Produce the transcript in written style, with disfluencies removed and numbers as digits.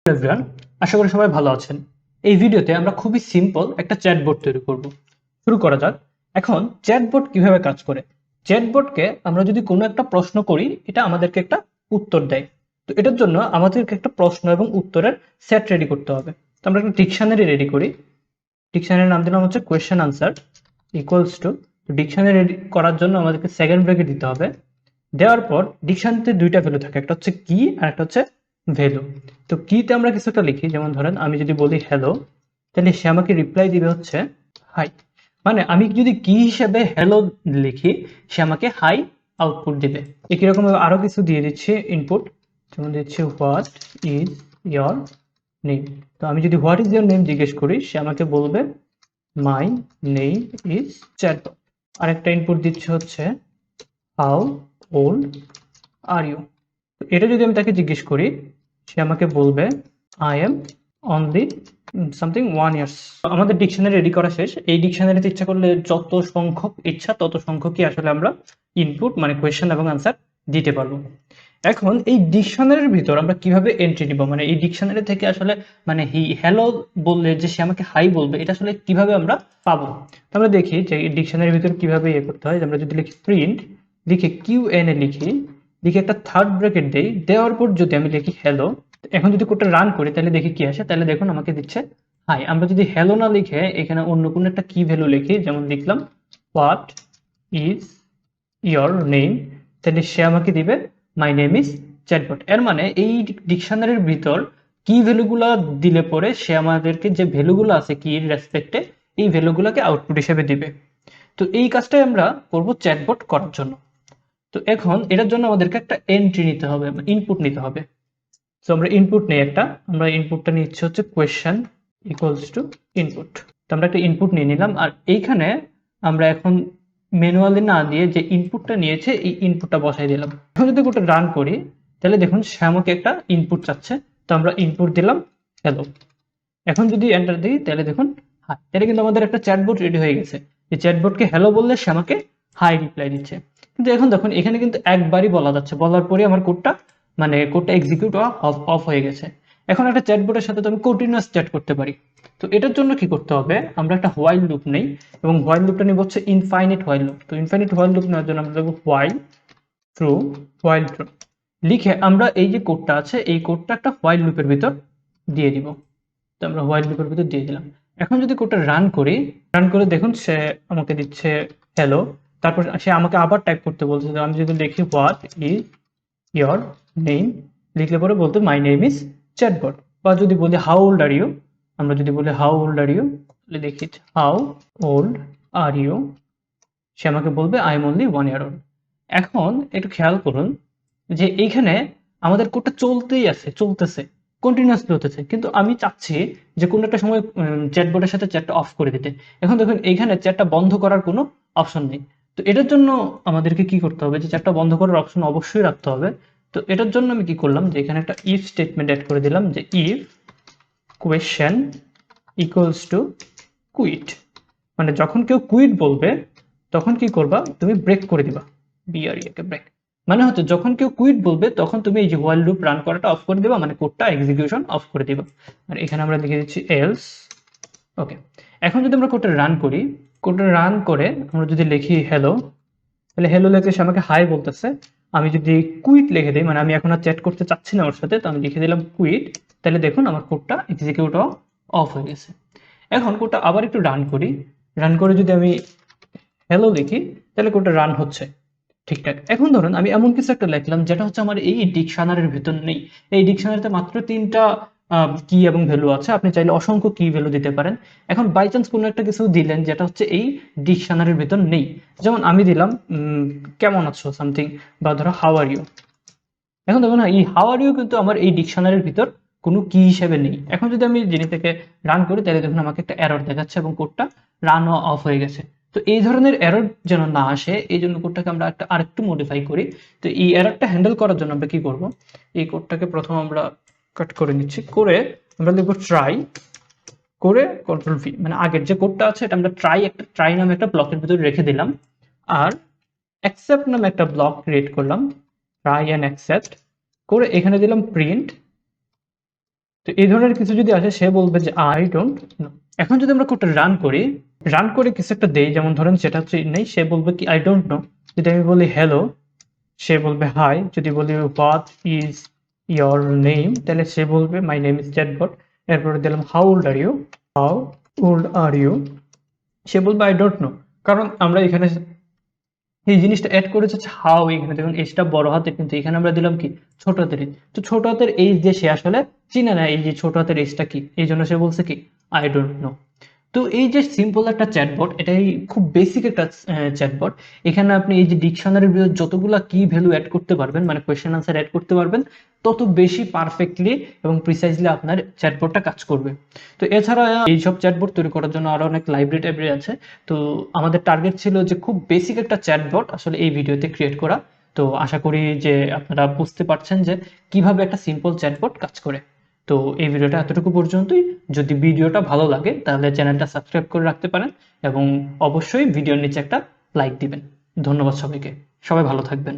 Everyone, আশা করি সবাই ভালো আছেন। এই ভিডিওতে আমরা খুবই সিম্পল একটা চ্যাটবট তৈরি করব। শুরু করা যাক। এখন চ্যাটবট কিভাবে কাজ করে? চ্যাটবটকে আমরা যদি কোনো একটা প্রশ্ন করি, এটা আমাদেরকে একটা উত্তর দেয়। তো এটার জন্য আমাদেরকে একটা প্রশ্ন এবং উত্তরের সেট রেডি করতে হবে। তো আমরা একটা ডিকশনারি রেডি করি। ডিকশনারির নাম দিলাম হচ্ছে question answer equals to. Dictionary ready করার জন্য আমাদেরকে সেকেন্ড ব্র্যাকেট দিতে হবে। দেওয়ার পর ডিকশনারিতে দুইটা ভ্যালু থাকে, একটা হচ্ছে কি আর একটা হচ্ছে ভ্যালু। তো কিতে আমরা কিছু একটা লিখি, যেমন ধরেন আমি যদি বলি হ্যালো, তাহলে সে আমাকে রিপ্লাই দিবে হচ্ছে হাই। মানে আমি যদি কি হিসেবে হ্যালো লিখি, সে আমাকে হাই আউটপুট দিবে। একই রকম আরো কিছু দিয়ে দিচ্ছি ইনপুট, যেমন দিচ্ছি হোয়াট ইজ ইয়োর নেম। তো আমি যদি হোয়াট ইজ ইয়োর নেম জিজ্ঞেস করি, সে আমাকে বলবে মাই নেম ইজ চ্যাটবট। আরেকটা ইনপুট দিচ্ছে হচ্ছে হাউ ওল্ড আর ইউ। এটা যদি আমি তাকে জিজ্ঞেস করি, সে আমাকে বলবে I am only something 1 years. আমাদের ডিকশনারি রেডি করা শেষ। এই ডিকশনারিতে ইচ্ছা করলে যত সংখ্যক ইচ্ছা তত সংখ্যকই আসলে আমরা ইনপুট মানে কোয়েশ্চেন এবং আনসার দিতে পারবো। এখন এই ডিকশনারির ভিতর আমরা কিভাবে এন্ট্রি নিব, মানে এই ডিকশনারি থেকে আসলে মানে হ্যালো বললে যে সে আমাকে হাই বলবে, এটা আসলে কিভাবে আমরা পাবো? তো আমরা দেখি যে এই ডিকশনারির ভিতর কিভাবে ইয়ে করতে হয়। আমরা যদি লিখি প্রিন্ট, লিখে কিউএনএ লিখি, লিখে একটা থার্ড ব্র্যাকেট দেই, দেওয়ার পর যদি আমি লিখি হ্যালো, এখন যদি কোডটা রান করি তাহলে দেখি কি আসে। তাহলে দেখুন আমাকে দিচ্ছে হাই। আমরা যদি হ্যালো না লিখে এখানে অন্য কোনো একটা কি ভ্যালু লিখি, যেমন লিখলাম হোয়াট ইজ ইয়োর নেম, তাহলে সে আমাকে দিবে মাই নেম ইজ চ্যাটবট। এর মানে এই ডিকশনারির ভিতর কি ভ্যালুগুলো দিলে পরে সে আমাদেরকে যে ভ্যালুগুলো আছে কি রেসপেক্টে, এই ভ্যালুগুলোকে আউটপুট হিসেবে দিবে। তো এই কাজটাই আমরা করব চ্যাটবট করার জন্য। তো এখন এটার জন্য আমাদেরকে একটা এন্ট্রি নিতে হবে, ইনপুট নিতে হবে। তো আমরা ইনপুট নেই একটা, আমরা ইনপুটটা নিচ্ছি হচ্ছে কোয়েশ্চেন ইকুয়ালস টু ইনপুট। তো আমরা একটা ইনপুট নিয়ে নিলাম, আর এইখানে আমরা এখন ম্যানুয়ালি না দিয়ে যে ইনপুটটা নিয়েছে এই ইনপুটটা বসাই দিলাম। এখন যদি ওটা রান করি, তাহলে দেখুন সে আমাকে একটা ইনপুট চাচ্ছে। তো আমরা ইনপুট দিলাম হ্যালো। এখন যদি এন্টার দিই তাহলে দেখুন হাই। তাহলে কিন্তু আমাদের একটা চ্যাটবট রেডি হয়ে গেছে। এই চ্যাটবটকে হ্যালো বললে সে আমাকে হাই রিপ্লাই দিচ্ছে। কিন্তু এখন দেখুন এখানে কিন্তু একবারই বলা যাচ্ছে, বলার পরে আমার কোডটা এক্সিকিউট অফ হয়ে গেছে। এখন একটা চ্যাটবটের সাথে তো আমি কন্টিনিউয়াস চ্যাট করতে পারি। তো এটার জন্য কি করতে হবে, আমরা একটা হোয়াইল লুপ নেই, এবং হোয়াইল লুপটা নিব হচ্ছে ইনফাইনিট হোয়াইল লুপ। তো ইনফাইনিট হোয়াইল লুপ নেওয়ার জন্য আমরা দেখব হোয়াইল ট্রু, হোয়াইল ট্রু লিখে আমরা এই যে কোডটা আছে এই কোডটা একটা হোয়াইল লুপের ভিতর দিয়ে দিব। তো আমরা হোয়াইল লুপের ভিতর দিয়ে দিলাম। এখন যদি কোডটা রান করি, রান করে দেখুন সে আমাকে দিচ্ছে হ্যালো। তারপর সে আমাকে আবার টাইপ করতে বলছে। আমি যদি লিখি হোয়াট ইজ ইয়োর নেম, লিখলে পরে বলতে মাই নেম ইজ চ্যাটবট। বা যদি বলি হাউ ওল্ড আর ইউ, আমরা যদি বলি হাউ ওল্ড আর ইউ, তাহলে দেখি হাউ ওল্ড আর ইউ, সে আমাকে বলবে I am only 1 year old. এখন একটু খেয়াল করুন যে এইখানে আমাদের কোডটা চলতেছে কন্টিনিউয়াসলি হতেছে, কিন্তু আমি চাচ্ছি যে কোনো একটা সময় চ্যাটবটের সাথে চ্যাটটা অফ করে দিতে। এখন দেখুন এইখানে চ্যাটটা বন্ধ করার কোনো অপশন নেই। তো এটার জন্য আমাদেরকে কি করতে হবে, যে চ্যাটটা বন্ধ করার অপশন অবশ্যই রাখতে হবে। তো এটার জন্য আমি কি করলাম, যে এখানে একটা ইফ স্টেটমেন্ট অ্যাড করে দিলাম, যে if question equals to quit. মানে যখন কেউ কুইট বলবে তখন কি করবা, তুমি ব্রেক করে দিবা, বিআরইকে ব্রেক। মানে হচ্ছে যখন কেউ কুইট বলবে তখন তুমি এই যে হোয়াইল লুপ রান করাটা অফ করে দিবা, মানে কোডটা এক্সিকিউশন অফ করে দিবা। আর এখানে আমরা লিখে দিচ্ছি এলস। ওকে। এখন যদি আমরা কোডটা রান করি, কোডটা রান করে আমরা যদি লিখি হ্যালো, তাহলে হ্যালো লিখে সে আমাকে হাই বলতেছে। আমি যদি কুইট লিখে দিই, মানে আমি এখন আর চ্যাট করতে চাচ্ছি না ওর সাথে, তো আমি লিখে দিলাম কুইট, তাহলে দেখুন আমার কোডটা এক্সিকিউট অফ হয়ে গেছে। এখন কোডটা আবার একটু রান করি, রান করে যদি আমি হ্যালো লিখি, তাহলে কোডটা রান হচ্ছে ঠিকঠাক। এখন ধরুন আমি এমন কিছু একটা লিখলাম যেটা হচ্ছে আমার এই ডিকশনারির ভিতর নেই। এই ডিকশনারিতে মাত্র 3টা কি এবং ভ্যালু আছে, আপনি চাইলে অসংখ্য কি ভ্যালু দিতে পারেন। এখন বাই চান্স কোনো একটা কিছু দিলেন যেটা হচ্ছে এই ডিকশনারির ভিতর নেই, যেমন আমি দিলাম কেমন আছো সামথিং, বা ধরো হাউ আর ইউ। এখন দেখুন না, এই হাউ আর ইউ কিন্তু আমার এই ডিকশনারির ভিতর কোনো কি হিসেবে নেই। এখন যদি আমি জিনিসটাকে রান করি, তাহলে দেখুন আমাকে একটা এরর দেখাচ্ছে এবং কোডটা রান অফ হয়ে গেছে। তো এই ধরনের এরর যেন না আসে, এই জন্য কোডটাকে আমরা আরেকটু মডিফাই করি। তো এই এররটা হ্যান্ডেল করার জন্য আমরা কি করব, এই কোডটাকে প্রথম আমরা কাট করে নিচ্ছি, করে আমরা লিখব ট্রাই, করে কন্ট্রোল ভি, মানে আগের যে কোডটা আছে এটা আমরা ট্রাই নামে একটা ব্লকের ভিতরে রেখে দিলাম। আর অ্যাকসেপ্ট নামে একটা ব্লক ক্রিয়েট করলাম, ট্রাই অ্যান্ড অ্যাকসেপ্ট, করে এখানে দিলাম প্রিন্ট তো এই ধরনের কিছু যদি আসে সে বলবে যে আই ডোন্ট নো। এখন যদি আমরা কোডটা রান করি, রান করে কিছু একটা দেই, যেমন ধরেন সেটা হচ্ছে নেই, সে বলবে কি আই ডোন্ট নো। যদি আমি বলি হ্যালো, সে বলবে হাই। যদি বলি হোয়াট ইজ ইয়োর নেম, তাহলে সে বলবে মাই নেম ইজ চ্যাটবট। এরপরে দিলাম how old are you, how old are you, সে বলবে আই ডোন্ট নো। কারণ আমরা এখানে এই জিনিসটা অ্যাড করেছে হাউ, এখানে দেখুন এইচটা বড় হাতে, কিন্তু এখানে আমরা দিলাম কি ছোট হাতের এইচ। তো ছোট হাতের এইচ দিয়ে সে আসলে চিনে না এই যে ছোট হাতের এইচটা কি, এই জন্য সে বলছে কি আই ডোন্ট নো। তো এই যে সিম্পল একটা চ্যাটবট, এটাই খুব বেসিক একটা চ্যাটবট। এখানে আপনি এই যে ডিকশনারির ভিতর যতগুলা কি ভ্যালু অ্যাড করতে পারবেন, মানে কোয়েশ্চেন আনসার অ্যাড করতে পারবেন, তত বেশি পারফেক্টলি এবং প্রিসাইজলি আপনার চ্যাটবটটা কাজ করবে। তো এছাড়া এইসব চ্যাটবট তৈরি করার জন্য আরো অনেক লাইব্রেরি টাইব্রেরি আছে। তো আমাদের টার্গেট ছিল যে খুব বেসিক একটা চ্যাটবট আসলে এই ভিডিওতে ক্রিয়েট করা। তো আশা করি যে আপনারা বুঝতে পারছেন যে কিভাবে একটা সিম্পল চ্যাটবট কাজ করে। তো এই ভিডিওটা এতটুকু পর্যন্তই। যদি ভিডিওটা ভালো লাগে তাহলে চ্যানেলটা সাবস্ক্রাইব করে রাখতে পারেন এবং অবশ্যই ভিডিওর নিচে একটা লাইক দিবেন। ধন্যবাদ সবাইকে, সবাই ভালো থাকবেন।